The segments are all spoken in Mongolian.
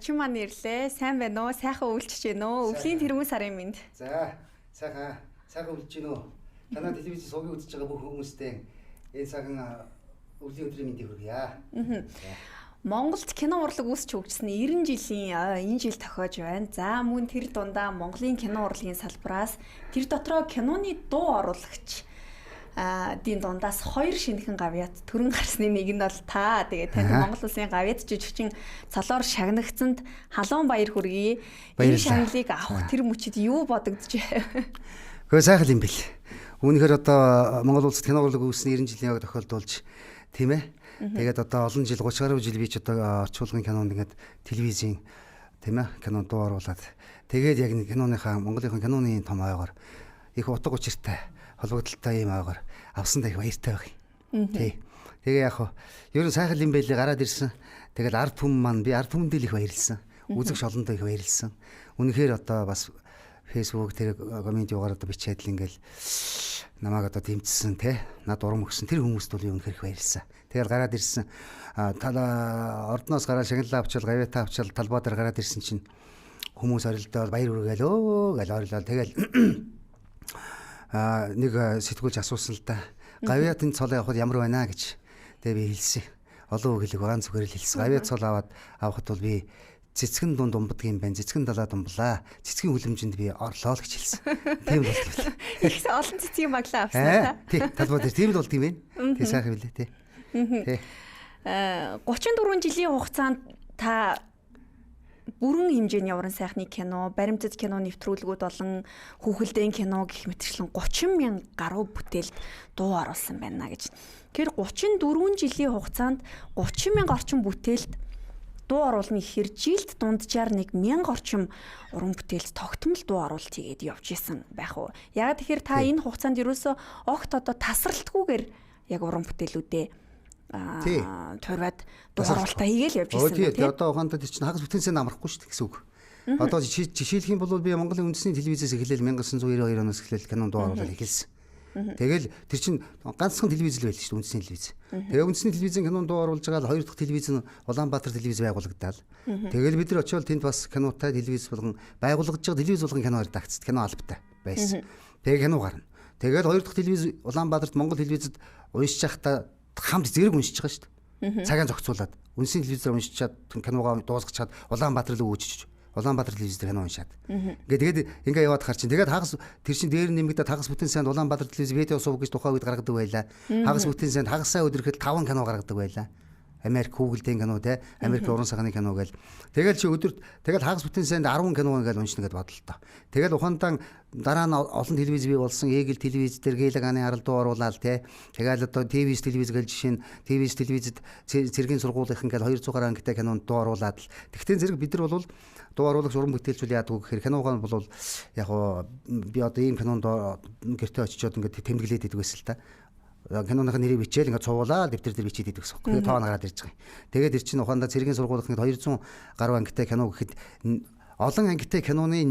Орчин маань ирлээ. Сайн байна уу? Сайхан үйлчж байна уу? Өвлийн тэрүүн сарын минь. За, сайхан үйлчж байна уу? Танай телевизээс сувгийг үзэж байгаа бүх хүмүүстээ энэ сайхан өвлийн өдрийн мэндийг хүргье. Монголд кино урлаг үүсч хөгжсөн 90 жилийн энэ жил тохиож байна. За мөн тэр дундаа Монголын кино урлагийн салбараас тэр дотроо киноны дуу оруулагч дийн дундаас 2 шинэхэн гавьяат төрөн гарсны нэг нь бол та. Тэгээд танд Монгол улсын гавьяат жижигчин цолоор шагнагцанд халуун баяр хүргэе. Энэ шагналыг авах тэр мөчид юу бодогдожээ? Гэхдээ сайхан юм бэл. Үүнхээр одоо Монгол улсад кино урлаг үүссэн 90 жилийн яг тохиолдуулж тийм ээ. Тэгээд одоо олон жил 30 гаруй жил би ч одоо орчуулгын кинонд ингээд телевизийн тийм ээ кино дуу оруулаад тэгээд яг киноныхаа Монголынхаа киноны том ойгоор их утга учиртай холбогдолтой юм аагаар авсандаа их баяртай байх юм. Тий. Тэгээ яг ер нь сайхан юм байлээ гараад ирсэн. Тэгэл ард түмэн маань би ард түмэндээ их баярлсан. Үзэгч олондоо их баярлсан. Үнэхээр одоо бас Facebook тэр комент юугаар одоо бичээд л ингээл намайг одоо дэмжсэн те над урам өгсөн тэр хүмүүст бол үнэхээр их баярлсан. Тэгэл гараад ирсэн. Ордноос гараад шагналаа авчаал гавьяатаа авчаал талбай дээр гараад ирсэн чинь хүмүүс орилдоод баяр үргээл өө гэл орилоо. Тэгэл нэг сэтгүүлч асуусан л да. Гавьяатын цол явахад ямар байна гэж. Тэгээ би хэлсэн. Олон үг хэлэг байгаа зүгээр л хэлсэн. Гавьяат цол авахд бол би цэцгэн дунд умбдаг юм байна. Цэцгэн далаа думблаа. Цэцгийн хүлэмжинд би орлоо л гэж хэлсэн. Тийм л болов. Ихс олон цэцгийн баглаа авсан та. Тий, талбай дээр тийм л болд юм байна. Тий сайхан билээ тий. Тий. 34 жилийн хугацаанд та бүрэн хэмжээний уран сайхны кино, баримтат кино нэвтрүүлгүүд болон хүүхэлдэйн кино гэх мэтчлэн 30 мянга гаруй бүтээлд дуу оруулсан байна гэж. Тэр 34 жилийн хугацаанд 30 мянга орчим бүтээлд дуу оруулны хэр жилд дунджаар 1000 орчим уран бүтээлд тогтмол дуу оруулалт хийгээд явж исэн байх уу? Яг тэгэхээр та энэ хугацаанд ерөөсөө огт одоо тасралтгүйгээр яг уран бүтээлүүдээ турваад дуу оруулалтаа хийгээл явж исэн тийм. Тэгээ одоо ухаандаа тэр чинь хагас бүтэнсээ амрахгүй шүү дээ гэсэн үг. Одоо жишээлх юм бол би Монголын үндэсний телевизээс эхлээл 1992 оноос эхлээл кино дуу оруулалт эхэлсэн. Тэгэл тэр чинь ганцхан телевиз л байл шүү дээ үндэсний телевиз. Тэгээ үндэсний телевизийн кино дуу оруулж байгаа л хоёр дахь телевиз нь Улаанбаатар телевиз байгуулагдаад. Тэгэл бид нар очиод тэнд бас кинотай телевиз болгон байгуулагдж байгаа телевиз болгон кино редакцт кино албатай байсан. Тэгээ кино гарна. Тэгэл хоёр дахь телевиз Улаанбаатарт Монгол телевизэд уншиж байхдаа хамт зэрэг уншиж байгаа шүү дээ. Цагаан зохицуулаад үндэсний телевизээр уншичаад киногоо дуусгачаад Улаанбаатар руу өгөөж Улаанбаатар телевизээр кино уншаад. Ингээд яваад хар чинь. Тэгээд хагас тэр чин дээр нэмэгдээд хагас бүтэн сайнд Улаанбаатар телевиз видео сууг гэж тухайн үед гаргадаг байлаа. Хагас бүтэн сайнд хагасаа өдөрөхөд 5 кино гаргадаг байлаа. Америк хүүгэлдэйн кино те Америк уран сайхны кино гээл. Тэгэл чи өдөрт тэгэл хагас бүтэн сайнд 10 кино ингээл уншна гэд бодлоо. Тэгэл ухаантан дараа нь олон телевиз бий болсон. Эгэл телевиз дээр гээлаганы аралдуу оруулаад те. Тэгэл одоо ТВ-с телевиз гээл жишээ нь ТВ-с телевизэд цэргийн сургуулийнх ингээл 200 гаруй ангитай кинонд дуу оруулаад л. Тэгтээ зэрэг бид нар бол дуу оруулагч уран бүтээлчүүл яадаг гэхээр киногоо бол яг би одоо ийм кинонд гэртээ очичоод ингээд тэмдэглээд идэг байсан л та. Киноныхаа нэрийг бичээл ингээд цувуулаа дэвтэр дээр бичээд идэг гэсэн. Тэгээ тоон гараад ирж байгаа. Тэгээд ир чинь ухаандаа цэргийн сургуулийнх нь 200 гаруй ангитай кино гэхэд олон ангитай киноны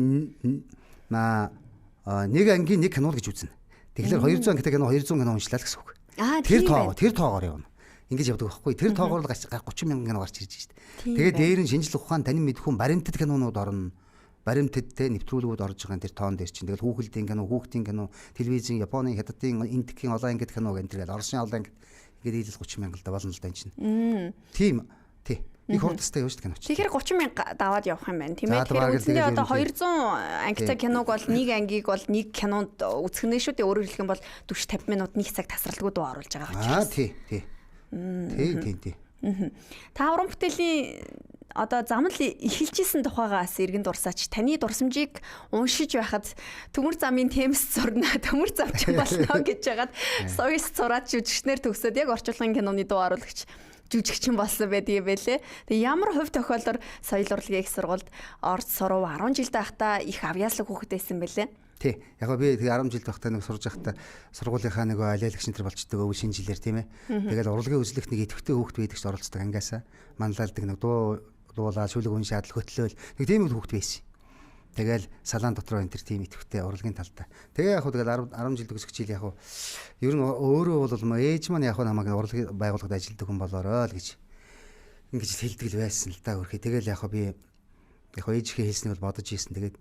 нэг ангийн нэг кино гэж үзнэ. Тэгэхээр 200 ангитай кино 200 кино уншлаа л гэсэн үг. Тэр тоогоор явна. Ингэж явдаг байхгүй. Тэр тоогоор л 30 мянган кино гарч ирж штэ. Тэгээд дээр нь шинжлэх ухаан танин мэдхүүн баримтат кинонууд орно. Баримтаттэй нэвтрүүлгүүд орж байгаа тэр тоон дээр чинь тэгэл хүүхэлдэйн кино, хүүхдийн кино, телевизийн, Японы, Хятадын, Индикийн олон ангид кино гэнэ тэгэл Оросын олон ангид ингээд ийлэл 30 мянга л болно л да энэ чинь. Тийм. Тий. Их хурдтай явж киноч. Тэгэхээр 30 мянга даваад явах юм байна тийм ээ. Тэгэхээр үндсэндээ одоо 200 ангитай киног бол нэг ангийг бол нэг кинонд үзэхнэ шүү дээ. Өөрөөр хэлэх юм бол 40-50 минут нэг цаг тасралтгүй дуу оруулж байгаа учраас. Тий. Тий. Та уран бүтээлийн одоо замнал эхэлжсэн тухайгаас иргэн дурсаач таны дурсамжийг уншиж байхад төмөр замын темс зурна төмөр замч болно гэж хагаад соёс зураад жүжигчнэр төгсөөд яг орчуулгын киноны дуу оруулагч жүжигчин болсон байдгийг байлээ. Тэгээ ямар хувь тохиолдолд соёл урлагийн их сургуульд орж сурав 10 жил байхдаа их авьяаслаг хүүхдээсэн байлээ. Тий. Яг би тэгээ 10 жил байхдаа нэг сурж байхдаа сургуулийнхаа нэг алиалагч нар болчдөг өв шинэ жилээр тийм ээ. Тэгээд урлагийн үзлэгт нэг идэвхтэй хүүхд байдаг ч оролцдог ангиасаа манлайлдаг нэг дуулаад шүлэг уншаад хөтлөөл нэг тийм л хүүхд байсан. Тэгэл салаан дотроо энэ тийм идэвхтэй урлагийн талтай. Тэгээ яг хөө тэгэл 10 жил төгсөх жил яг хөө ер нь өөрөө бол ээж маань яг намайг урлагийн байгууллагад ажилладаг хүн болоорой л гэж ингэж хэлдэг л байсан л да. Хөрхий тэгэл яг хөө би яг ээжийнхээ хэлснийг бол бодож ийсэн. Тэгээд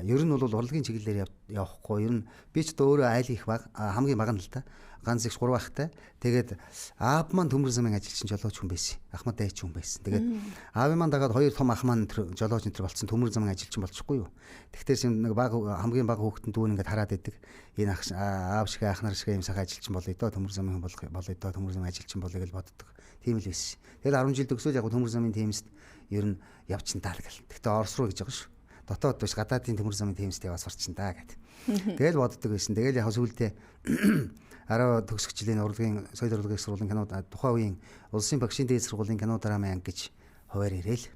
ер нь бол урлагийн чиглэлээр явахгүй. Ер нь би ч одоо өөрөө айл их хамгийн бага нь л та. Ганц их 3 байхтай. Тэгээд аав маань төмөр замын ажилчин жолооч хүн байсан. Ах маа дайч хүн байсан. Тэгээд аав маань дагаад 2 том ах маань жолооч нэтер болсон төмөр замын ажилчин болчихгүй юу. Тэгтээс нэг хамгийн бага хүүхдэн дүүн ингээд хараад идэг. Энэ аав шиг ах нар шиг юм сайхан ажилчин болъё доо, төмөр замын хүн болъё доо, төмөр замын ажилчин болъё гэж боддог. Тийм л байсан. Тэгээд 10 жил төгсөөл яг төмөр замын тиймст ер нь явчихна таа гэл. Тэгтээ Орос руу гэж байгаа шүү. Дотоод биш гадаадын төмөр замын тиймст яваа сурчин даа гэд. Тэгэл боддог байсан. Тэгэл яг сүүлдээ араа төгсөх жилийн урлагийн соёл урлагийн сургуулийн кинод тухайн үеийн улсын багшийн дээд сургуулийн кино драмын анги гэж хуваар ирээл.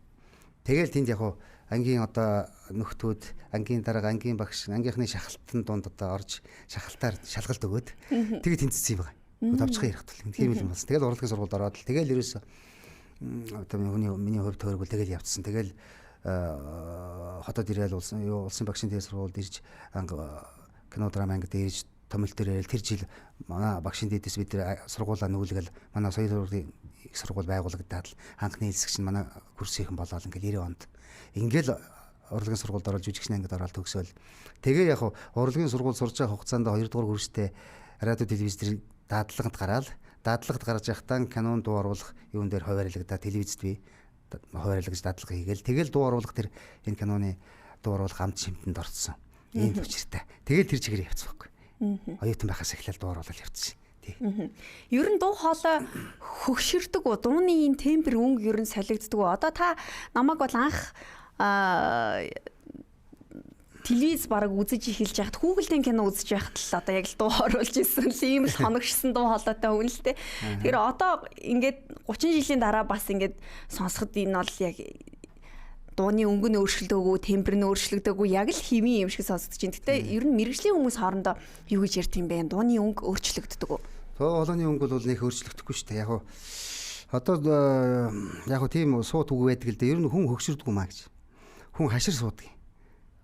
Тэгэл тэнд яг ангийн одоо нөхдүүд, ангийн дарга, ангийн багш, ангийнхны шахалтын дунд одоо орж шахалтаар шалгалт өгөөд тэгээ тэнцсэн юм байна. Товчхон ярих тул тийм юм болсон. Тэгэл урлагийн сургуульд ороод л тэгэл ерөөсө одоо миний хувь тойргол тэгэл явцсан. Тэгэл хотод ирээл улсын багшийн дээд сургуульд ирж кино драма ангид ирж томилт төрөөл тэр жил манай багшийн дээдээс бид сургуулаа нүүлгэл манай соёл урлагийн их сургууль байгуулагдаад л анхны хэлсэгч нь манай курсийнхэн болоод ингээл 90 онд ингээл урлагийн сургуульд ороод жүжигчний ангид ороод төгсөөл. Тэгээ яг урлагийн сургууль сурж байгаа хугацаанд 2 дугаар курстэй радио телевизээр даатлагад гарч явахдаа кинон дуу оруулах юун дээр хуваарлагдаад телевизэд би хуваарлагдаж дадлага хийгээл тэгэл дуу оруулах тэр энэ киноны дуу оруулах амт шимтэнд орцсон. Ийм төвчртэй. Тэгэл тэр чигээр явцсан байхгүй. Оюутан байхаас эхлээл дуу оруулаад явцсан. Ер нь дуу хоолой хөгшөрдөг үү? Дууны энэ тембер өнгө ер нь солигддог үү? Одоо та намайг бол анх телевиз бараг үзэж эхэлж яхад хүүхэлдэйн кино үзэж байхад л одоо яг л дуу оруулж ирсэн л ийм л хоногшсон дуу хоолойтой хүн л дээ. Тэгэхээр одоо ингээд 30 жилийн дараа бас ингээд сонсоход энэ бол яг дууны өнгө нь өөрчлөгдөөгүй, тембер нь өөрчлөгдөөгүй, яг л хэвийн юм шиг сонсогдож байна. Гэтэ ер нь мэрэгжлийн хүмүүс хоорондоо юу гэж ярьд юм бэ? Дууны өнгө өөрчлөгддөг үү? Дуу хоолойны өнгө бол нэг өөрчлөгдөхгүй шүү дээ. Яг одоо яг тийм сууд үг байдаг л дээ. Ер нь хүн хөгшөрдөг юм аа гэж. Хүн хашир суудаг.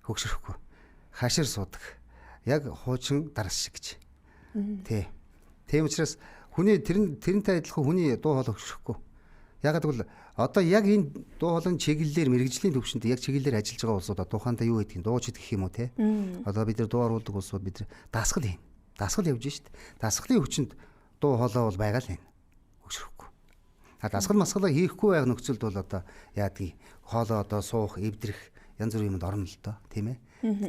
Хөгшөрөхгүй. Хашир суудаг. Яг хуучин дарас шиг гэж. Тий. Тийм учраас хүний тэрнтэй адилхан хүний дуу хоолой хөгшөрөхгүй. Яг гэвэл одоо яг энэ дуу хоолойн чиглэлээр мэрэгжлийн төвшөнд яг чиглэлээр ажиллаж байгаа улсууд тухайдаа юу гэдгийг дууч гэх юм уу те. Одоо бид нар дуу оруулдаг улсууд бид нар дасгал хийн. Дасгал явж шít. Дасгалын хүчинд дуу хоолой бол байгаа л байна. Хөгшрөхгүй. Дасгал масгалаа хийхгүй байх нөхцөлд бол одоо яадгийг хоолой одоо суух, эвдрэх янз бүрийн юмд орно л доо, тийм ээ.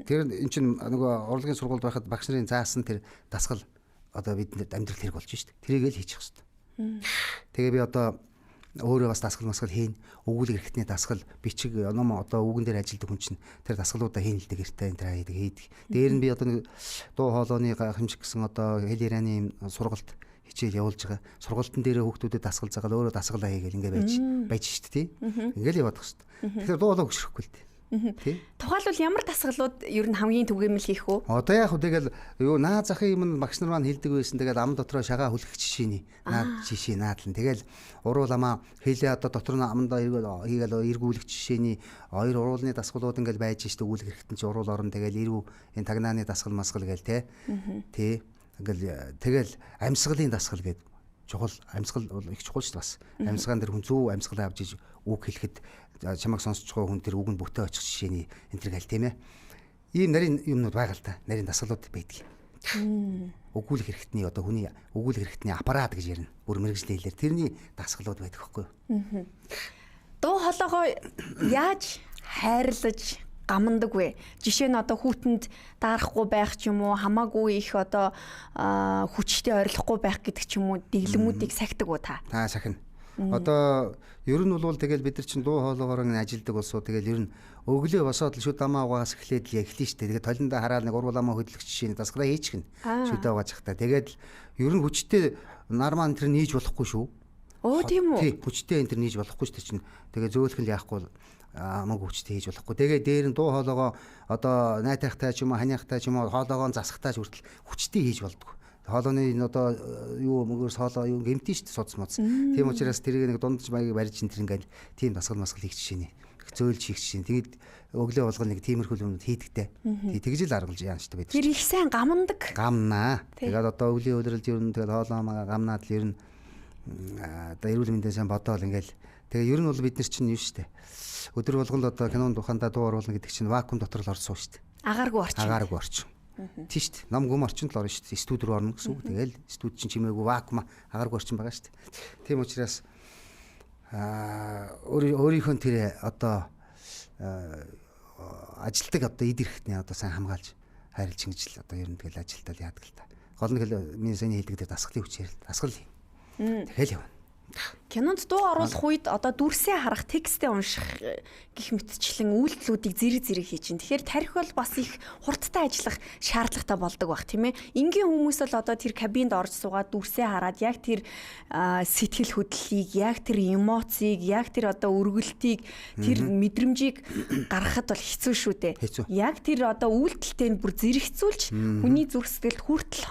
Тэр эн чинь нөгөө урлагийн сургуульд байхад багш нарын заасан тэр дасгал одоо бидэнд амьдрал хэрэг болж шít. Тэрийг л хийчих хэвээр. Тэгээ би одоо өөрөө бас дасгал хийн, өгүүлэг хэрэгтний дасгал, бичиг, ном одоо үгэн дээр ажилладаг хүн чинь тэр дасгалуудаа хийнэлдэг гэртээ энэ таа хийдэг. Дээр нь би одоо дуу хоолойны гахамжиг гэсэн одоо хэл ярианы сургалт хичээл явуулж байгаа. Сургалтын дээр хүүхдүүдэд дасгал загаал өөрөө дасгалаа хийгээл ингээ байж шүү дээ, тий. Ингээл яваад байгаа шүү дээ. Тэгэхээр дуу хоолой хөшрөхгүй л дээ. Тий. Тухайлбал ямар дасгалууд ер нь хамгийн түгээмэл хийх үү? Одоо яг хөө тэгэл юу наа захын юм багш нар маань хэлдэг байсан. Тэгэл ам дотроо шагаа хүлэх жишээний наадлан. Тэгэл уруул амаа хэлээ одоо дотор нь амандаа хийгээл эргүүлэх жишээний хоёр уруулны дасгалууд ингээл байж штэ өгүүлэх хэрэгтэн чи уруул орон тэгэл эргүү энэ тагнааны дасгал масгал гээл те. Тий. Тэгэл амьсгалын дасгал гээд чухал амьсгал бол их чухал шүү дээ бас. Амьсгаан дээр хүн зөв амьсгалаа авч иж үг хэлэхэд чамайг сонсож байгаа хүн тэр үгэнд бүтээ очих жишээний энэ төр гал тийм ээ. Ийм нарийн юмнууд байгаа л та. Нарийн дасгалууд байдаг. Өгүүлэх хэрэгтний одоо хүний өгүүлэх хэрэгтний аппарат гэж ярина. Бүр мэрэгжлийн хэлээр тэрний дасгалууд байдаг байхгүй юу? Дуу хоолойгоо яаж хайрлаж гамандаг вэ? Жишээ нь одоо хүүтэнд даарахгүй байх ч юм уу, хамаагүй их одоо хүчтэй ойрлохгүй байх гэдэг ч юм уу, дэглэмүүдийг сахидаг уу та? Та сахина. Одоо ер нь бол тэгэл бид нар чинь дуу хоолойгоор ажилладаг болсоо тэгэл ер нь өглөө босоод л шүд амаа угаас эхлээд л эхлэн штэ. Тэгээд толиндоо хараад нэг ургуул амаа хөдлөх жишээ нь дасгалаа хийчихнэ. Шүд угааж захтаа. Тэгээд ер нь хүчтэй нар маань тэр нээж болохгүй шүү. Оо тийм үү? Тий, хүчтэй энэ тэр нээж болохгүй штэ чинь. Тэгээд зөөлөх нь яахгүй амаг хүчтэй хийж болохгүй. Тэгээ дээр нь дуу хоолойгоо одоо найтайхтай ч юм уу ханиахтай ч юм уу хоолойгоо засахтай ч хүртэл хүчтэй хийж болдгоо. Хоолойны энэ одоо юу мөгөөс хоолой юу гэмтэн шүү дээ судас моц. Тийм учраас тэрийг нэг дундаж маягийг барьж ин тэр ингээл тийм дасгал масгал хийх жишээ нэ. Зөөлж хийх жишээ. Тэгээд өглөө болгоно нэг тиймэрхүү юмнууд хийдэгтэй. Тэгж л аргалж яана шүү дээ бид. Тэр их сайн гамандаг. Гамнаа. Тэгээд одоо өвлийн өдрөлд ер нь тэгээд хоолой мага гамнаад л ер нь одоо эрүүл мэндийн сайн бодоол ингээл. Тэгээ ер нь бол бид нар чинь юу шүү дээ. өдөр болгон л одоо кинонд ухаандаа дуу оруулна гэдэг чинь вакуум дотор л орсон шүү дээ. Агааргүй орчин. Агааргүй орчин. Тийм шүү дээ. Ном гүм орчинд л орно шүү дээ. Студ руу орно гэсэн үг. Тэгэл студ чинь чимээгүй вакуум агааргүй орчин байгаа шүү дээ. Тийм учраас өөрийнхөө тэр одоо ажилтдаг одоо эд эрхтний одоо сайн хамгаалж хайрлж ингэж л одоо ер нь тэгэл ажилтал яадаг л та. Гол нь хэл миний саяны хэлдэг дээр дасгалын хүчээр л дасгал. Тэгэл явна. Кинонд дуу оруулах үед одоо дүрсээ харах, текстээ унших гэх мэтчлэн үйлдэлүүдийг зэрэг хийж чинь. Тэгэхээр тарих бол бас их хурдтай ажиллах шаардлагатай болдог баг тийм ээ. Энгийн хүмүүс л одоо тэр кабинд орж суугаад дүрсээ хараад яг тэр сэтгэл хөдлөлийг, яг тэр эмоцийг, яг тэр одоо өргөлтийг, тэр мэдрэмжийг гаргахад бол хэцүү шүү дээ. Яг тэр одоо үйлдэлтэй нь бүр зэрэгцүүлж хүний зүрх сэтгэлд хүртэл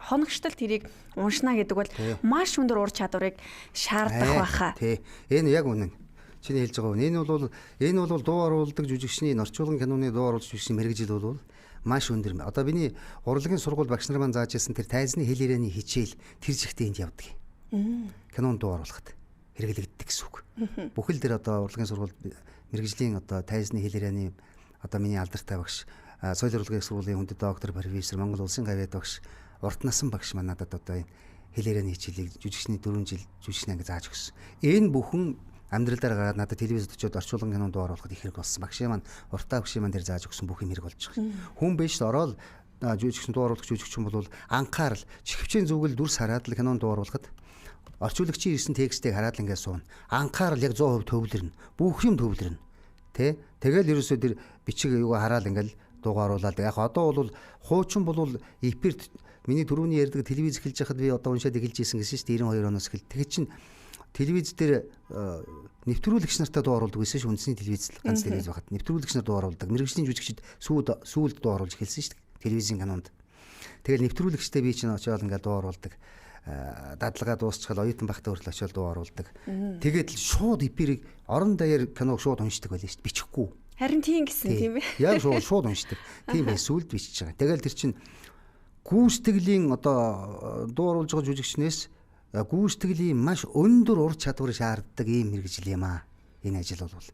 хоногштол тэрийг уншна гэдэг бол маш өндөр ур чадварыг шаардах байхаа. Тий. Энэ яг үнэн. Чиний хэлж байгаа нь энэ бол дуу оруулдаг жүжигчний орчуулгын киноны дуу оруулж жүжигчний мэргэжил бол маш өндөр. Одоо миний урлагийн сургууль багш нар маань зааж ирсэн тэр тайзны хэл ирээний хичээл тэр жигтэй энд явдаг. Кинонд дуу оруулахад хэрэглэгддэг гэсэн үг. Бүхэл тэр одоо урлагийн сургууль мэргэжлийн одоо тайзны хэл ирээний одоо миний алдартай багш соёл урлагийн сургуулийн хүндэт доктор профессор Монгол улсын гавьяа багш урт насан багш маань надад одоо энэ хэлээрээ хичээлийг жүжигчний 4 жил жүжигчнээ ингэ зааж өгсөн. Энэ бүхэн амьдралдаар гараад надад телевизэд очиод орчуулгын кинонд оруулахад их хэрэг болсон. Багшийн маань уртаа багшийн маань дээр зааж өгсөн бүх юм хэрэг болж байгаа. Хүн биш ороод жүжигчэн дуу оруулах жүжигчин бол анхаарал чихвчийн зүгэл дүрс хараад л кинонд дуу оруулахад орчуулагчийн ирсэн текстийг хараад л ингэ суун. Анхаарал яг 100% төвлөрнө. Бүх юм төвлөрнө. Тэ? Тэгэл ерөөсөө тэр бичиг юугаа хараад ингээл дуугаа оруулаад яг одоо бол хуучин бол эпирт миний түрүүний ярьдаг телевиз эхэлж байхад би одоо уншаад эхэлж ийсэн гэсэн шүү дээ 92 оноос эхэл. Тэгэхээр чин телевиз дээр нэвтрүүлэгч нартай дуу оруулдаг байсан шүү. Үндэсний телевиз ганц телевиз байхад нэвтрүүлэгч нар дуу оруулдаг. Мэргэжлийн жүжигчид сүүлд дуу оруулж эхэлсэн шүү дээ телевизийн канонд. Тэгэл нэвтрүүлэгчтэй би чинь очиод ингээд дуу оруулдаг. Дадлагаа дуусчихал оюутан багтаа хүртэл очиод дуу оруулдаг. Тэгээд л шууд эпирийг орон даяар киног шууд уншдаг байлаа шүү дээ. Бичихгүй. Харин тийм гэсэн тийм ээ. Яг шууд уншдаг. Тийм бай сүлд бичиж байгаа. Тэгэл тэр чинь гүйцэтгэлийн одоо дуу оруулж байгаа жүжигчнээс гүйцэтгэлийн маш өндөр ур чадвар шаарддаг ийм мэргэжил юм аа. Энэ ажил бол.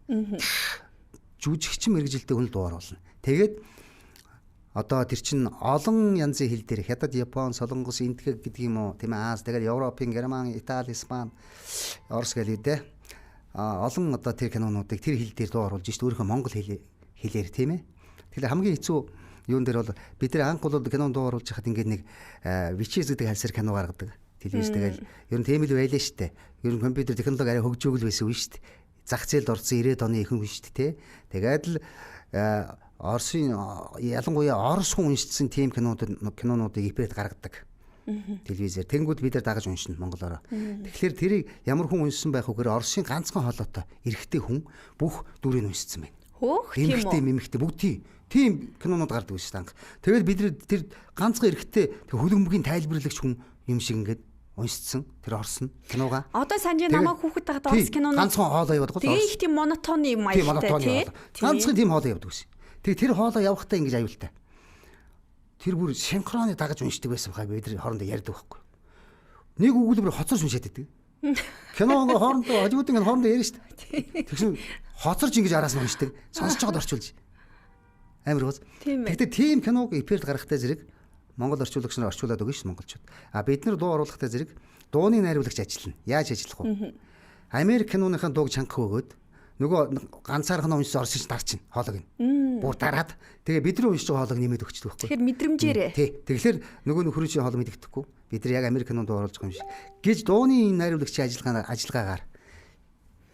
Жүжигчин мэргэжилтэй хүн л дуу оруулна. Тэгээд одоо тэр чинь олон янзын хэл дээр хятад, Япон, Солонгос, Индия гэдэг юм уу, тийм ээ. Тэгээд Европын, Герман, Итали, Испани, Орос гэлээ. Олон одоо тэр кинонуудыг тэр хэл дээр дуу оруулж шүү дээ. Өөрийнхөө монгол хэлээр тийм ээ. Тэгэхээр хамгийн хэцүү юун дээр бол бид нар анх бол кинонд дуу оруулж хахад ингээд нэг Вичэс гэдэг хальсаар кино гаргадаг. Телевиз тэгэл ер нь тийм л байлаа шүү дээ. Ер нь компьютер технологи арай хөгжөөгөл байсан үе шүү дээ. Зах зээлд орсон 90-ад оны ихэнх үе шүү дээ. Тэгээд л Оросын ялангуяа Орос хүн уншсан тийм кинонуудыг эпред гаргадаг. Телевизээр тэнгууд бид нар дагаж уншина монголоор. Тэгэхээр тэрийг ямар хүн уншсан байх вэхээр Оросын ганцхан хоолойтой эрэгтэй хүн бүх дүрийг уншсан байна. Хөөх тийм үү? Эмэгтэй бүгд тийм кинонууд гардаг шүү дээ. Тэгэл бид нар тэр ганцхан эрэгтэй хөлбөмбөгийн тайлбарлагч хүн юм шиг ингээд уншсан тэр орсон киногаа. Одоо санжи намайг хүүхэд тахад орс киноны ганцхан хоолой явдаг. Тэгээ их тийм монотоны маягтай тий. Ганцхан тийм хоолой явдаг ус. Тэгээ тэр хоолой явахтаа ингэж аюултай. Тэр бүр синхроны дагаж уншдаг байсан хаа бид нар хоорондоо ярьдаг байхгүй. Нэг өгүүлбэр хоцорч уншаад байдаг. Киногийн хоорондоо Холливуд ингэ хоорондоо ярьж шүү дээ. Тэгсэн хоцорч ингэж араас нь уншдаг. Сонсож байгаад орчуулж. Амар гоц. Тэгтээ тийм киног эпирд гаргахтай зэрэг Монгол орчуулагч нар орчуулад өгнө шүү монголчууд. Бид нар дуу оруулахтай зэрэг дууны найруулагч ажиллана. Яаж ажиллах вэ? Америк киноныхаа дууг чанга өгөөд нөгөө ганцаархан уншсан орсож дарчин хоолойг нь. Бүр дараад тэгээ бид нар уншиж байгаа хоолойг нэмээд өгчдөг байхгүй. Тэгэхээр мэдрэмжээрээ. Тий. Тэгэхээр нөгөө нөхрөөчийн хоолой мэддэхгүй. Бид нар яг Америк кинонд оруулж байгаа юм шиг. Гэж дууны найруулагчийн ажиллагаагаар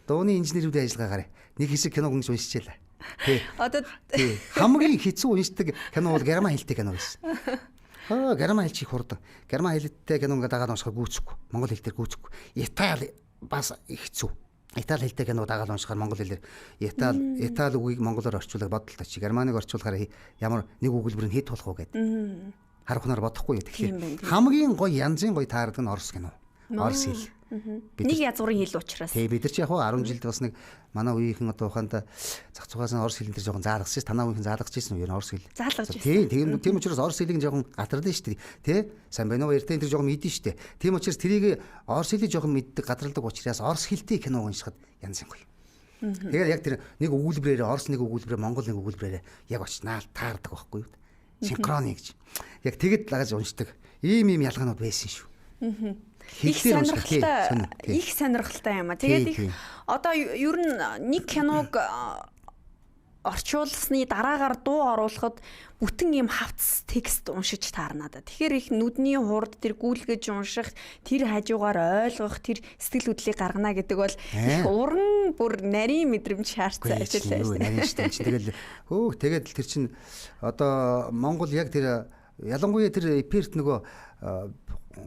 дууны инженерүүдийн ажиллагаагаар нэг хэсэг киног уншижээ. Тий. Одоо хамгийн хэцүү уншдаг кино бол герман хэлтэй кино байсан. Герман хэл чих хурдан. Герман хэлтэй кино ингээд дагаад уншихаар гүйцэхгүй. Монгол хэл дээр гүйцэхгүй. Итали бас хэцүү. Итали хэлтэй кино дагаад уншихаар монгол хэлээр Итали үгийг монголоор орчуулах бодолтой чи. Германыг орчуулахаар ямар нэг өгүүлбэр нь хэд болох вэ гэдэг. Харахнаар бодохгүй. Тэгэхээр хамгийн гоё янзын гоё таардаг нь орос кино. Орос хэл. Нэг язгуурын хэл учраас. Тий бид нар чи яг 10 жилд бас нэг манай үеийнхэн одоо ухаанда зах зугаас нь орос хэлэн дээр жоохон заалгасан шүү. Танаа үеийнхэн заалгаж ирсэн үү? Ер нь орос хэл. Заалгаж ирсэн. Тийм учраас орос хэлийг жоохон гадралдаа шүү дээ. Тий? Сайн байна уу? Эртэн тэр жоохон мэдэн шүү дээ. Тийм учраас тэрийг орос хэлийг жоохон мэддэг гадралдаг учраас орос хэлтэй кино уншихад янз юм гоё. Тэгээд яг тэр нэг өгүүлбэрээр Орос нэг өгүүлбэрээр Монгол нэг өгүүлбэрээр яг очнаал таардаг байхгүй юу? Синхроны гэж. Яг тэгэд лагаж уншдаг. Ийм ялгаанууд байсан шүү. Их сонирхолтой юм а. Тэгээд их одоо ер нь нэг киног орчуулсны дараагаар дуу оруулахад бүтэн юм хавц текст уншиж таарна да. Тэгэхээр их нүдний хурд тэр гүйлгэж унших, тэр хажуугаар ойлгох, тэр сэтгэл хөдлөлийг гаргана гэдэг бол их уран бүр нарийн мэдрэмж шаардсан ажил байсан. Нарийн штэ. Тэгээд тэр чинь одоо Монгол яг тэр ялангуяа тэр эперт нөгөө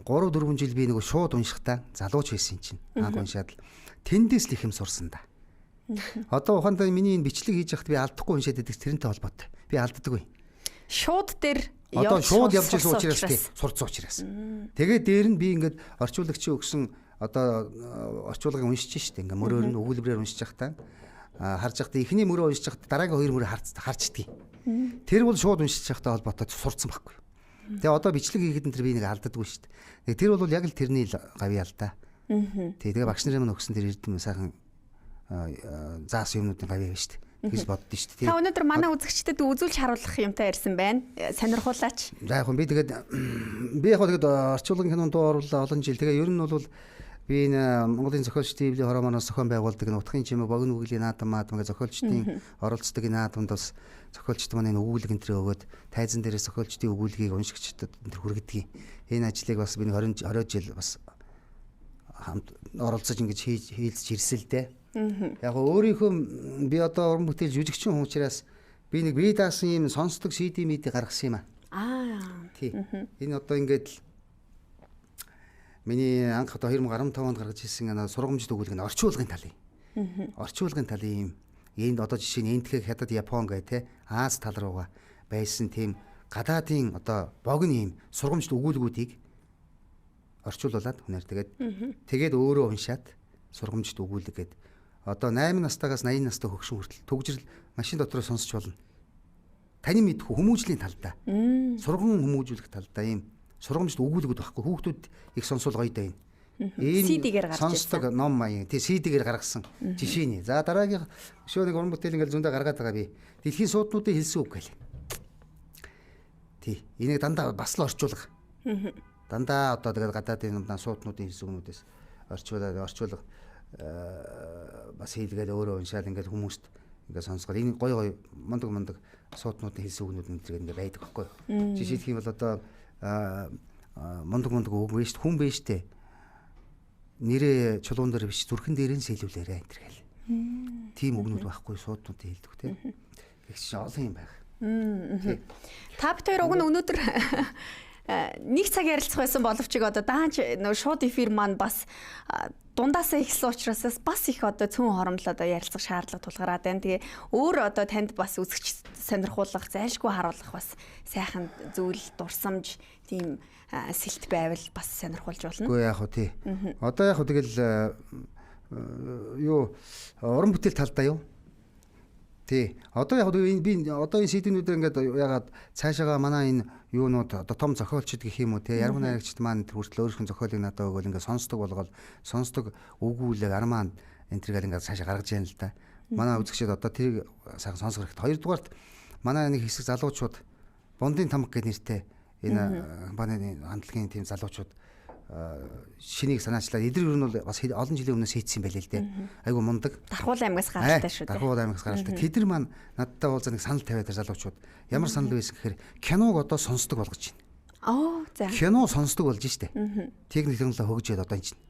3-4 жил би нөгөө шууд уншихтаа залууч байсан чинь анх уншаад тэндээс л их юм сурсан да. Одоо ухаандаа миний энэ бичлэг хийж яхад би алдахгүй уншаад байдаг тэрнтэй холбоотой. Би алддаггүй. Шууд дээр одоо шууд явж ирсэн учраас сурцсан учраас. Тэгээд дээр нь би ингээд орчуулагчийн өгсөн одоо орчуулгыг уншиж штэ ингээд мөрөөр нь өгүүлбэрээр уншиж явахдаа харж байхдаа эхний мөрөө уншиж байхдаа дараагийн хоёр мөрөө харчдгийг. Тэр бол шууд уншиж байхдаа холбоотой сурцсан байхгүй. Тэгээ одоо бичлэг хийхэд энэ би нэг алддаггүй штэ. Тэр бол яг л тэрний гавь ял да. Тэгээ багш нарын мань өгсөн тэр эрдэм сайхан заас юмнуудын гавь явна штэ. Тэгж боддоо штэ. Та өнөөдөр манай үзэгчдэд үзүүлж харуулах юмтай ирсэн байна. Сонирхуулаач. За яг би тэгээд орчуулгын кинонд дуу оруулаа олон жил. Тэгээ ер нь бол би энэ Монголын зохиолчдын хэвлэлийн хороомоноос зохион байгуулдаг нутгийн чимээ богино үглийн наадам ингээ зохиолчдын оролцдог наадамд бас зохиолчд маань энэ өгүүлэг энэ өгөөд тайзан дээрээс зохиолчдын өгүүлгийг уншигчдад энэ хүргэдэг. Энэ ажлыг бас би 20 жил бас хамт оролцож ингэж хийлцэж ирсэн л дээ. Яг өөрийнхөө би одоо уран бүтээл жүжигчин хүн учраас би нэг бие даасан юм сонсдог CD мэд гаргасан юм аа. Тий. Энэ одоо ингээд миний анх одоо 2015 онд гаргаж ирсэн сургамжид өгүүлэг нь орчуулгын талын. Орчуулгын талын юм. Энд одоо жишээ нь Энтхэг хятад Япон гэх те Аз тал руугаа байсан тийм гадаадын одоо богино юм сургамжид өгүүлгүүдийг орчуулуулад тэгээд өөрөө уншаад сургамжид өгүүлэг гээд одоо 8 настайгаас 80 настай хөгшин хүртэл төгжрөл машин дотроо сонсч болно. Таны мэдхүү хүмүүжлийн талдаа. Сургам хүмүүжүүлэх талдаа ийм сургамжид өгүүлгүүд байхгүй хүүхдүүд их сонсвол гоё даа энэ. CD-гээр гаргаж сонсдог ном маяг тий CD-гээр гаргасан жишээний. За дараагийн өшөө нэг уран бүтээл ингээл зөндөө гаргаад байгаа би. Дэлхийн сууднуудын хэлсэн үг гээл. Тий энийг дандаа бас л орчуулга. Дандаа одоо тэгээд гадаадын сууднуудын хэлсэн үгнүүдээс орчуулга бас хийлгээд өөрөө уншаал ингээд хүмүүст ингээд сонсгоо энэ гой мондог сууднуудын хэлсэн үгнүүд энэ байдаг байхгүй. Жишээлх юм бол одоо мондог үг биш хүн биш дээ. Нэрээ чулуун дээр биш зүрхэн дээр нь сэлүүлээрэ энэ гэл. Тим үгнүүд байхгүй сууднуудын хэлдэг те. Их ч олон юм байх. Та бид хоёр уг нь өнөөдөр нэг цаг ярилцах байсан боловч одоо даанч нөө шууд эфир маань бас дундаасаа ихсэн учраас бас их одоо цөөн хоромлоод ярилцах шаардлага тулгараад байна. Тэгээ өөр одоо танд бас үзэгч сонирхуулах, зайлшгүй харуулах бас сайхан зүйл, дурсамж, тийм сэлт байвал бас сонирхуулж болно. Үгүй яг хөө тий. Одоо яг хөө тэгэл юу уран бүтээл талдаа юу? Тий. Одоо яг би одоо энэ CD-нүүдээр ингээд ягаад цаашаага манай энэ юунууд одоо том зохиолчд гэх юм уу те ярман найрагчд маань хүртэл өөрийнхөө зохиолыг надад өгөөл ингээд сонсдог өгүүлэг армаан энэ төргээл ингээд цаашаа гаргаж яана л да. Манай үзэгчид одоо тэрийг сайхан сонсох хэрэгтэй. Хоёрдугаарт манай нэг хэсэг залуучууд Бондын тамга гэх нэртэй энэ компанийн хамтлагийн тийм залуучууд шинийг санаачлаад эдгээр юу нь бол бас олон жилийн өмнөөс хийцсэн байлээ л дээ. Айгу мундаг. Дархуул аймагаас гаралтай шүү дээ. Дархуул аймагаас гаралтай. Тэд нар маань надтай уулзаа нэг санал тавиад тэр залуучууд ямар санал байсан гэхээр киног одоо сонсдог болгож байна. За. Кино сонсдог болж штэ. Техник технологи хөгжөөд одоо энэ чинь.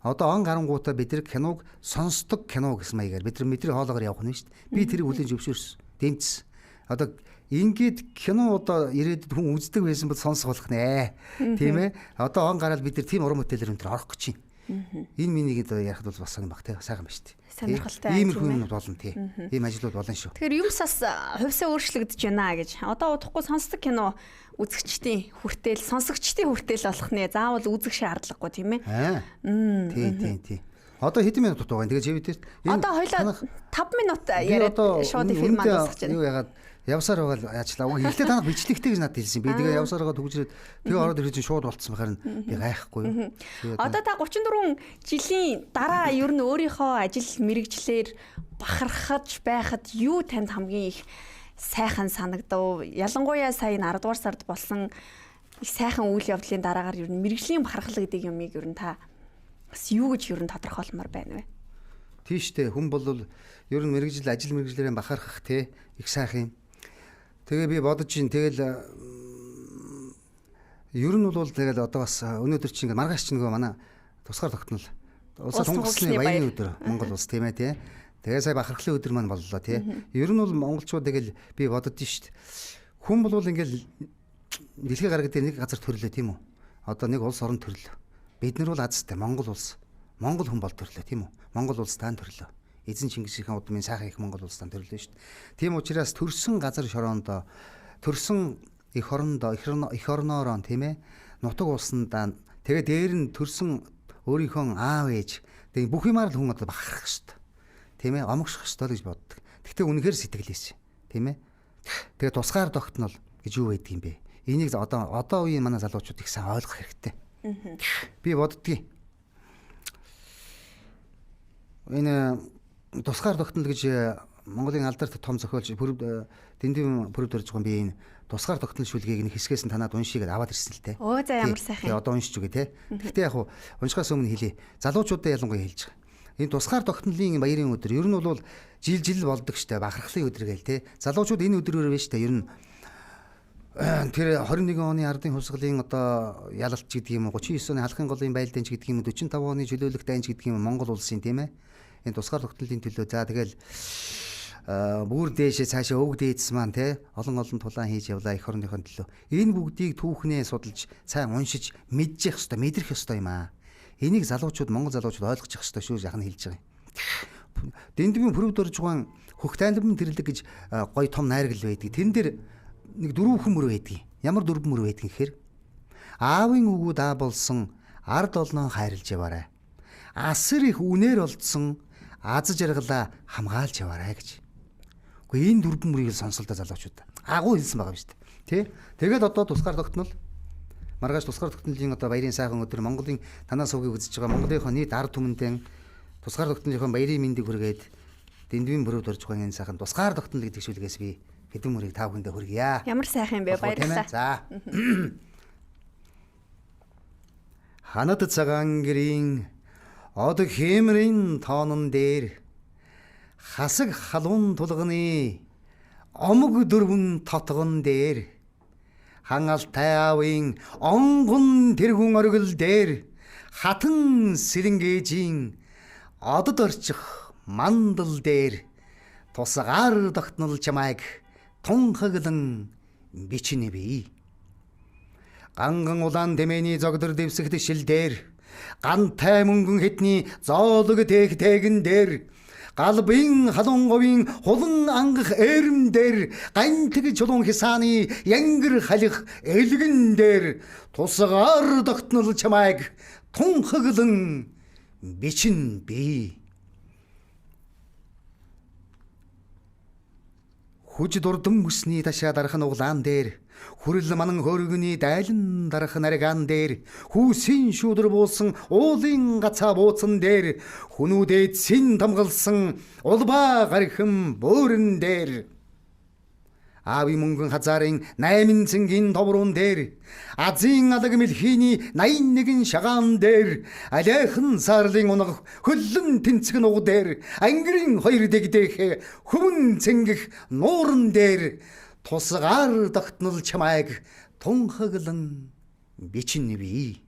Одоо он гарангуудаа бид нар киног сонсдог кино гэсэн маягаар бид нар мэдрээ хоолоогоор явах нь штэ. Би тэрийг хүлээн зөвшөөрсөн. Дэмжсэн. Одоо ингээд кино одоо ирээдүйд хүн үздэг байсан бол сонсох болох нэ. Тийм ээ. Одоо он гараад бид нар тийм уран бүтээлэр өнтер орох гэж байна. Энэ минийг одоо ярихад бол бас сонирм баг те сайхан ба штэ. Сонирхолтой. Ийм хүмүүс болно тий. Ийм ажлууд болно шүү. Тэгэхээр юмс бас хувьсаа өөрчлөгдөж байна гэж. Одоо удахгүй сонсдог кино үзэгчдийн хүртэл, сонсогчдын хүртэл болох нэ. Заавал үзэх шаардлагагүй тийм ээ. Тий. Одоо хэдэн минут дутуу байна. Тэгээ чи бид одоо хоёлаа 5 минут яриад шууд эфир маань дуусгаж байна. Юу ягаад Явсаар байгаа л аачлаа. Эхлээд танах бичлэгтэй гэж надад хэлсэн. Би тэгээ явсаар байгаа төгжрээд тэгээ ороод ирэх чинь шууд болцсон байхаар би гайхгүй. Одоо та 34 жилийн дараа ер нь өөрийнхөө ажил мэргэжлэр бахархаж байхад юу танд хамгийн их сайхан санагдав? Ялангуяа сая 10 дугаар сард болсон их сайхан үйл явдлын дараагаар ер нь мэргэжлийн бахархал гэдэг юмыг ер нь та бас юу гэж ер нь тодорхойлмоор байна вэ? Тийштэй хүн бол ер нь мэргэжил ажил мэргэжлэрээ бахархах те их сайхан юм. Тэгээ би бодож ин тэгэл ер нь бол тэгэл одоо бас өнөөдөр чинь ингээ маргааш чинь нөгөө манай тусгаар тогтнол улсын тунгаслын баярын өдөр Монгол улс тийм ээ тий. Тэгээ сая бахархлын өдөр маань боллоо тий. Ер нь бол монголчууд тэгэл би бодод тийш хүн бол ингээл дэлхийн гараг дээр нэг газар төрлөө тийм үү. Одоо нэг улс орон төрлөө. Бид нар бол азтай Монгол улс. Монгол хүн бол төрлөө тийм үү. Монгол улс таан төрлөө. Эзэн Чингис хаан удмын сайхан их Монгол улс таан төрлөө шүү дээ. Тийм учраас төрсөн газар шороондоо төрсөн их орноороо тийм ээ нутаг улсандаа тэгээ дээр нь төрсөн өөрийнхөө аав ээж тэгээ бүх юмар л хүн одоо бахархах шүү дээ. Тийм ээ омгших шүү дээ гэж боддог. Гэхдээ үнэхээр сэтгэлээс тийм ээ. Тэгээ тусгаар тогтнол гэж юу байдаг юм бэ? Энийг одоо үеийн манай залуучууд их сайн ойлгох хэрэгтэй. Би боддгийг энэ тусгаар тогтнол гэж Монголын алдарт том зохиолч дэндүү бүрд барьж байгаа би энэ тусгаар тогтнол шүлгийг нэг хэсгээс нь танаад уншийгээд аваад ирсэн л те. Өө за ямар сайхан. Одоо уншиж үгээ те. Гэхдээ яг уншихаас өмнө хэлье. Залуучуудаа ялангуяа хэлж байгаа. Энэ тусгаар тогтнолын баярын өдөр ер нь бол жил болдог штэ бахархлын өдөр гээл те. Залуучууд энэ өдрөөр байна штэ ер нь тэр 21 оны ардын хувьсгалын одоо ялалт гэдэг юм уу 39 оны халахын голын байлдаан ч гэдэг юм 45 оны чөлөөлөх дайн ч гэдэг юм Монгол улсын тийм ээ энэ тусгаар тогтнолын төлөө за тэгэл бүр дээшээ цаашаа өвг дээдс маань те олон тулаан хийж явлаа эх орныхон төлөө энэ бүгдийг түүхнээ судалж сайн уншиж мэдчих ёстой мэдрэх ёстой юм аа энийг залуучууд Монгол залуучууд ойлгож явах ёстой шүү яхан хэлж байгаа юм дэндвийн бүрд орж байгаа хөх тайлбар тэрлэг гэж гой том найргал байдаг тэн дээр нэг дөрвөн мөр байдгийг. Ямар дөрвөн мөр байдгийг гэхээр аавын үгүүд аа болсон ард олноо хайрлж яваарай. Асар их үнээр олдсон аз жаргалаа хамгаалж яваарай гэж. Гэхдээ энэ дөрвөн мөрийг сонсолдоо залуучууд агуу хэлсэн байгаа юм шүү дээ. Тэ? Тэгээд одоо тусгаар тогтнол маргааш тусгаар тогтнолын одоо баярын сайхан өдөр Монголын танаа сувгийг үзэж байгаа Монголынхоо нийт ард түмэндээ тусгаар тогтнолынхоо баярын мэндийг хүргээд дэндвийн бүрүүд орж байгаа энэ сайхан тусгаар тогтнол гэдэг шүлгээс би хэдэн мөрийг тав хүндээ хүргье. Ямар сайхан юм бэ баярлалаа. За. Ханад цагаан гэрийн од хэмрийн тоонон дээр хасаг халуун тулганы омог дөрвөн тотгон дээр хан алтай аавын онгон тэргүүн оргил дээр хатан сэрэнгээжийн одод орчих мандал дээр тусгаар тогтнол чамайг тунхаглан бичнэ би. Ганган улаан дэмэний зогдор дэвсэгт шилдээр гантай мөнгөн хэдний зоолог тээгэн дээр галбын халуун говийн хулан ангах эрэм дээр гантэг чулуун хисааны янгэр халих элгэн дээр тусгаар тогтнол чамайг тунхаглан бичнэ би. Хүж дурдам өсний ташаа дарах нуглаан дээр хүрэл манан хөргөний дайлан дарах наргаан дээр хүүсийн шүүдэр буулсан уулын гацаа бууцсан дээр хүнүүдэд син тамгалсан улбаа гархим бөөрөн дээр аавын мөнгөн хазаарын 8 цэнгийн товруун дээр азийн алаг мэлхийний 81 шагаан дээр алайхан саарлын унах хөллөн тэнцгэн уг дээр ангирын хоёр дэгдэх хүмүн цэнгэх нууран дээр тусгаар тогтнол чамайг тунхаглан бичнэ би.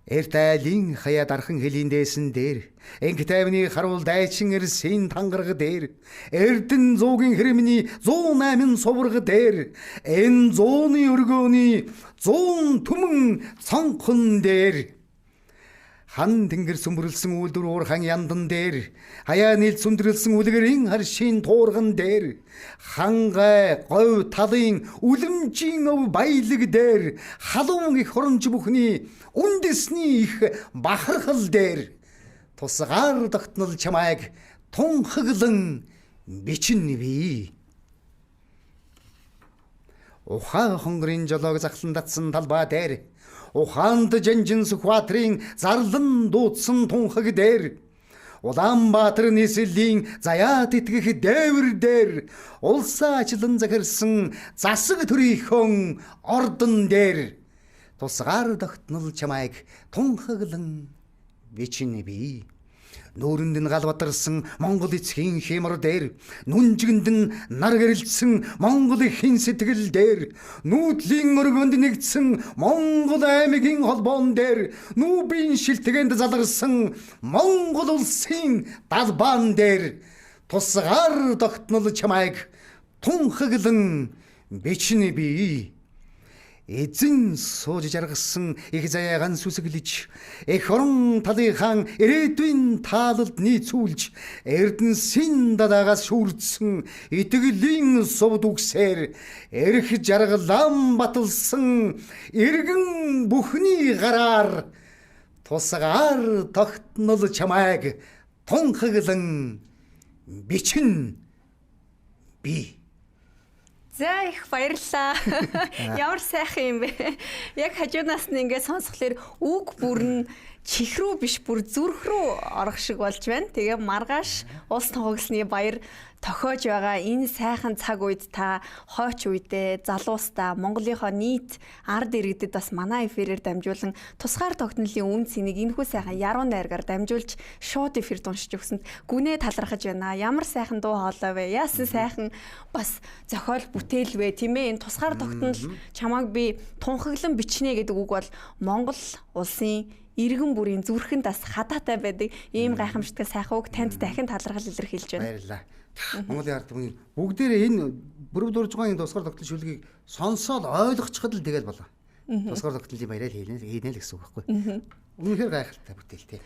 Эртайлын хаяа дархан хэлийн дээсэн дээр энг тайвны харуул дайчин эрсийн тангараг дээр эрдэн зуугийн хэрэмний 108 сувраг дээр энэ 100-ны өргөөний 100 түмэн цонхон дээр хан тэнгэр сүмбэрлсэн үйлдвэр уурхан яндан дээр хаяа нийл сүмдрэлсэн үлгэрийн харшийн туурган дээр хангай говь талын үлэмжийн өв баялаг дээр халуун их хоромж бүхний үндэсний их бахархал дээр тусгаар тогтнол чамайг тунхаглан бичнэ би. Ухаан хонгорын жолоог захлан татсан талбай дээр ухаанд жанжин Сүхбаатарын зарлан дуудсан тунхаг дээр Улаанбаатар нийслэлийн заяат итгэх дээвэр дээр улсаа ачлан захирсан засаг төрийнхөн ордон дээр тусгаар тогтнол чамайг тунхаглан бичнэ би. Нүүрэнд нь гал бадарсан Монгол эцгийн хямар дээр нүнжигэнд нь нар гэрэлтсэн Монгол эхийн сэтгэл дээр нүүдлийн өргөнд нэгдсэн Монгол аймгийн холбоон дээр нүүбийн шилтгэнд залгарсан Монгол улсын далбаан дээр тусгаар тогтнол чамайг тунхаглан бичнэ би. Эзэн сууж жаргасан их заяаган сүсэглэж эх орон талынхаа ирээдүйн таалалд нийцүүлж эрдэнсийн дадаагаас шүрдсэн итгэлийн сувд үгсээр эрх жаргалан баталсан иргэн бүхний гараар тусгаар тогтнол чамайг тунхаглан бичнэ би. За их баярлалаа. Ямар сайхан юм бэ? Яг хажуунаас нь ингээд сонсхолоор үг бүр нь чих рүү биш бүр зүрх рүү орох шиг болж байна. Тэгээ маргааш улс тоглосны баяр тохиож байгаа энэ сайхан цаг үед та хойч үедээ залуустаа Монголынхоо нийт ард иргэдэд бас манай эфирээр дамжуулан тусгаар тогтнолын үн цэнийг энэхүү сайхан яруу найргаар дамжуулж шууд эфирд уншиж өгсөнд гүнээ талархаж байна. Ямар сайхан дуу хоолой вэ? Яасан сайхан бас зохиол бүтээл вэ? Тийм ээ, энэ тусгаар тогтнол чамайг би тунхаглан бичнэ гэдэг үг бол Монгол улсын иргэн бүрийн зүрхэнд бас хадаатай байдаг ийм гайхамшигтай сайхан үг танд дахин талархал илэрхийлж байна. Баярлалаа. Монголын ард түмэн бүгдээрээ энэ бүрэг дуржгааны тусгаар тогтнол шүлгийг сонсоод ойлгочиход л тэгэл болоо. Тусгаар тогтнолын баяраа хийнэ л гэсэн үг байхгүй. Үнэхээр гайхалтай бүтээл тий.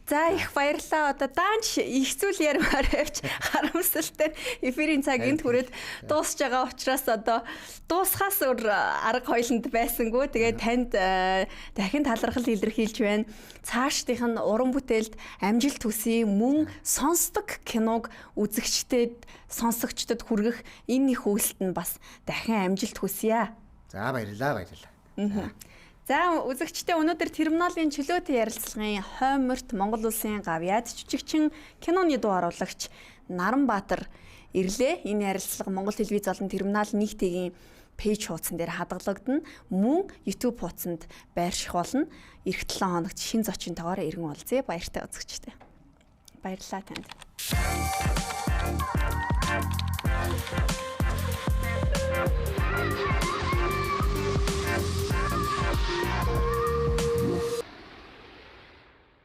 За их баярлалаа. Одоо даанч их зүйл ярмаар авч харамсалтай эфирийн цаг энд хүрээд дуусж байгаа учраас одоо дуусхаас өөр арга хойлонд байсангүй. Тэгээд танд дахин талархал илэрхийлж байна. Цаашдынх нь уран бүтээлд амжилт хүсье, мөн сонсдог киног үзэгчдэд, сонсогчдод хүргэх энэ их үйлсэд нь бас дахин амжилт хүсье. За баярлалаа. За үзэгчдээ өнөөдөр терминалийн чөлөөтэй ярилцлагын хойморт Монгол улсын гавьяад жүжигчин киноны дуу оруулагч Наранбаатар ирлээ. Энэ ярилцлага Монгол телевиз болон терминал нийтийн пэйж хуудсан дээр хадгалагдана. Мөн YouTube хуудсанд байрших болно. Эх 7 хоногт шинэ зочинтойгоор иргэн уулзъя. Баяртай үзэгчдээ. Баярлалаа танд.